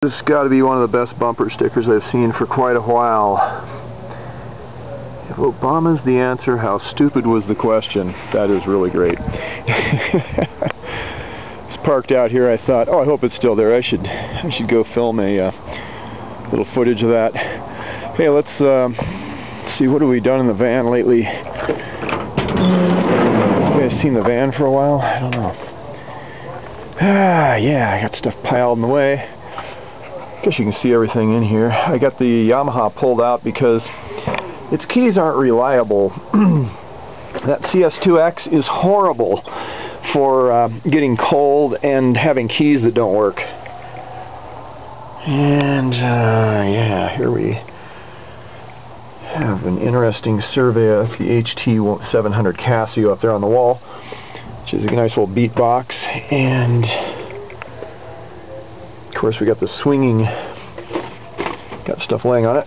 This has got to be one of the best bumper stickers I've seen for quite a while. If Obama's the answer, how stupid was the question? That is really great. It's parked out here. I thought, oh, I hope it's still there. I should go film a little footage of that. Hey, let's see, what have we done in the van lately? Have you guys seen the van for a while? I don't know. Yeah, I got stuff piled in the way. Guess you can see everything in here. I got the Yamaha pulled out because its keys aren't reliable. That CS2X is horrible for getting cold and having keys that don't work. And yeah, here we have an interesting survey of the HT700 Casio up there on the wall, which is a nice little beatbox. And of course, we got the swinging, got stuff laying on it.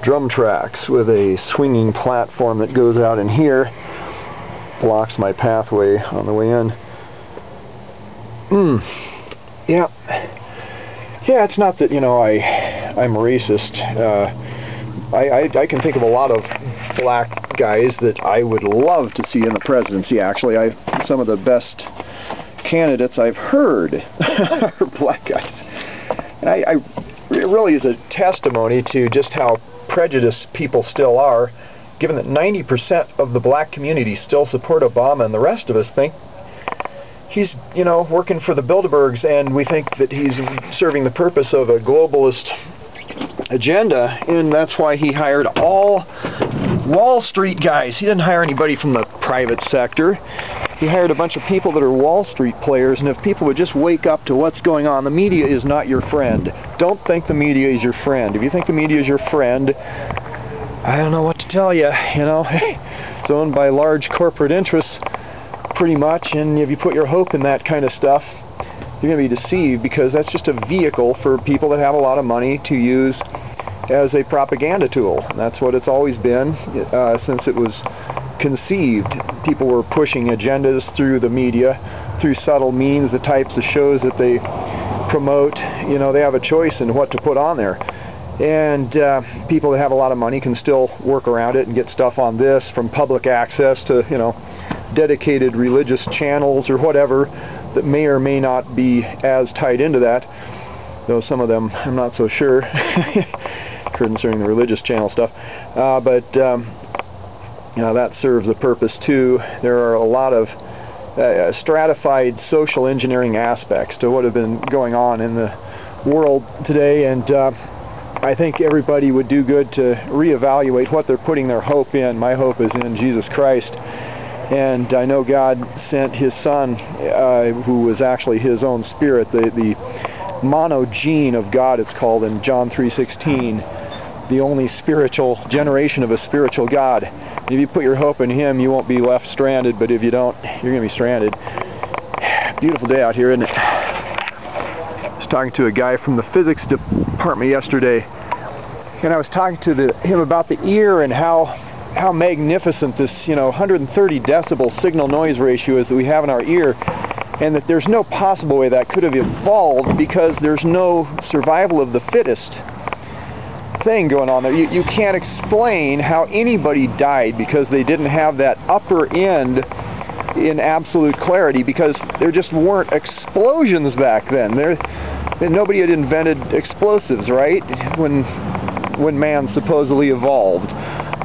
Drum tracks with a swinging platform that goes out in here, blocks my pathway on the way in. Yeah, it's not that, you know, I'm racist. I can think of a lot of black guys that I would love to see in the presidency. Actually, some of the best candidates I've heard are black guys. And it really is a testimony to just how prejudiced people still are, given that 90% of the black community still support Obama, and the rest of us think he's, you know, working for the Bilderbergs, and we think that he's serving the purpose of a globalist agenda, and that's why he hired all Wall Street guys. He didn't hire anybody from the private sector. He hired a bunch of people that are Wall Street players, and if people would just wake up to what's going on, the media is not your friend. Don't think the media is your friend. If you think the media is your friend, I don't know what to tell you, you know. It's owned by large corporate interests, pretty much, and if you put your hope in that kind of stuff, you're going to be deceived, because that's just a vehicle for people that have a lot of money to use as a propaganda tool. And that's what it's always been since it was conceived. People were pushing agendas through the media, through subtle means, the types of shows that they promote. You know, they have a choice in what to put on there. And people that have a lot of money can still work around it and get stuff on this, from public access to, you know, dedicated religious channels or whatever that may or may not be as tied into that, though some of them I'm not so sure concerning the religious channel stuff. But you know, that serves a purpose too. There are a lot of stratified social engineering aspects to what have been going on in the world today, and I think everybody would do good to reevaluate what they're putting their hope in. My hope is in Jesus Christ. And I know God sent His Son, who was actually His own Spirit, the monogene of God, it's called in John 3:16, the only spiritual generation of a spiritual God. If you put your hope in Him, you won't be left stranded, but if you don't, you're going to be stranded. Beautiful day out here, isn't it? I was talking to a guy from the physics department yesterday, and I was talking to him about the ear and how magnificent this, you know, 130 decibel signal noise ratio is that we have in our ear, and that there's no possible way that could have evolved, because there's no survival of the fittest thing going on there. You can't explain how anybody died because they didn't have that upper end in absolute clarity, because there just weren't explosions back then. Nobody had invented explosives, right? When man supposedly evolved.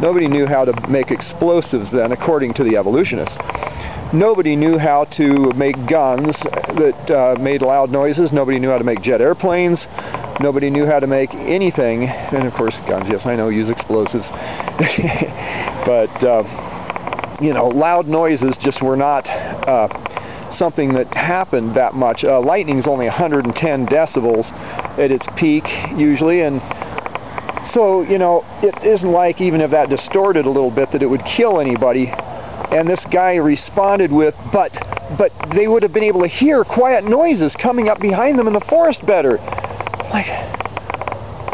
Nobody knew how to make explosives then, according to the evolutionists. Nobody knew how to make guns that made loud noises. Nobody knew how to make jet airplanes. Nobody knew how to make anything. And of course, guns, yes, I know, use explosives. But, you know, loud noises just were not something that happened that much. Lightning's only 110 decibels at its peak, usually, and so, you know, it isn't like, even if that distorted a little bit, that it would kill anybody. And this guy responded with, but they would have been able to hear quiet noises coming up behind them in the forest better. Like,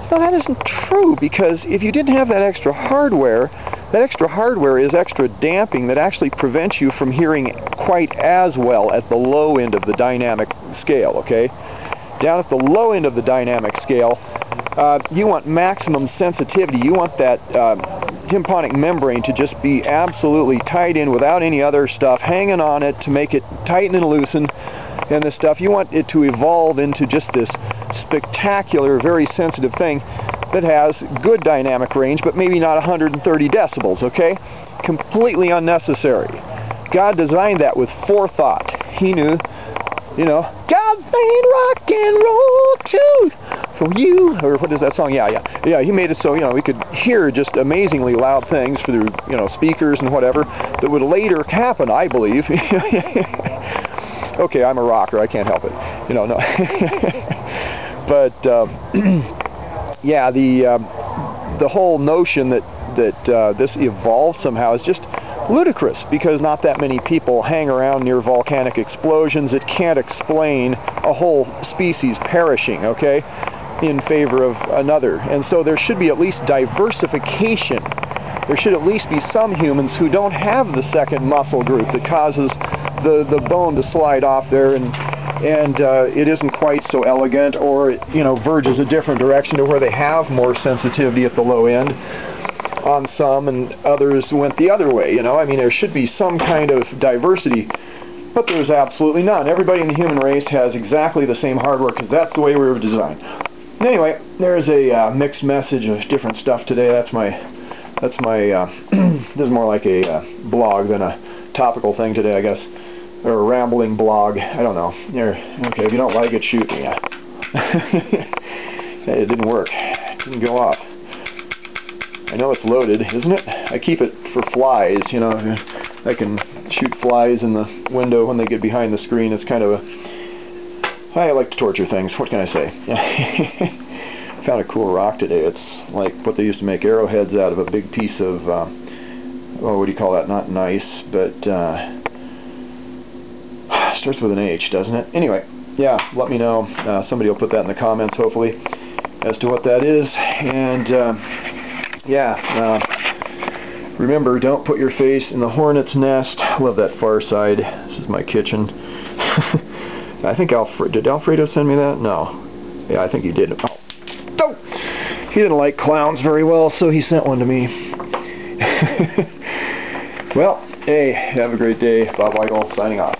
no, that isn't true, because if you didn't have that extra hardware is extra damping that actually prevents you from hearing quite as well at the low end of the dynamic scale, okay? Down at the low end of the dynamic scale, you want maximum sensitivity. You want that tympanic membrane to just be absolutely tight in without any other stuff hanging on it to make it tighten and loosen and this stuff. You want it to evolve into just this spectacular, very sensitive thing that has good dynamic range, but maybe not 130 decibels, okay? Completely unnecessary. God designed that with forethought. He knew, you know, God made rock and roll too for you, or what is that song? Yeah, he made it so, you know, we could hear just amazingly loud things through, you know, speakers and whatever that would later happen, I believe. Okay, I'm a rocker, I can't help it, you know, no. But yeah, the whole notion that this evolved somehow is just ludicrous, because not that many people hang around near volcanic explosions. It can't explain a whole species perishing, okay, in favor of another. And so there should be at least diversification. There should at least be some humans who don't have the second muscle group that causes the bone to slide off there, and it isn't quite so elegant, or it, you know, verges a different direction to where they have more sensitivity at the low end on some, and others went the other way, you know. I mean, there should be some kind of diversity, but there's absolutely none. Everybody in the human race has exactly the same hardware, because that's the way we were designed. Anyway, there's a mixed message of different stuff today. That's my this is more like a blog than a topical thing today, I guess, or a rambling blog. I don't know. Okay, if you don't like it, shoot me. Hey, it didn't work. It didn't go off. I know it's loaded, isn't it? I keep it for flies, you know. I can shoot flies in the window when they get behind the screen. It's kind of a... I like to torture things. What can I say? Found a cool rock today. It's like what they used to make arrowheads out of, a big piece of... oh, what do you call that? Not nice, but... starts with an H, doesn't it? Anyway, yeah, let me know. Somebody will put that in the comments, hopefully, as to what that is. And... yeah, remember, don't put your face in the hornet's nest. I love that Far Side. This is my kitchen. I think did Alfredo send me that? No. Yeah, I think he did. Oh. He didn't like clowns very well, so he sent one to me. Well, hey, have a great day. Bob Weigel signing off.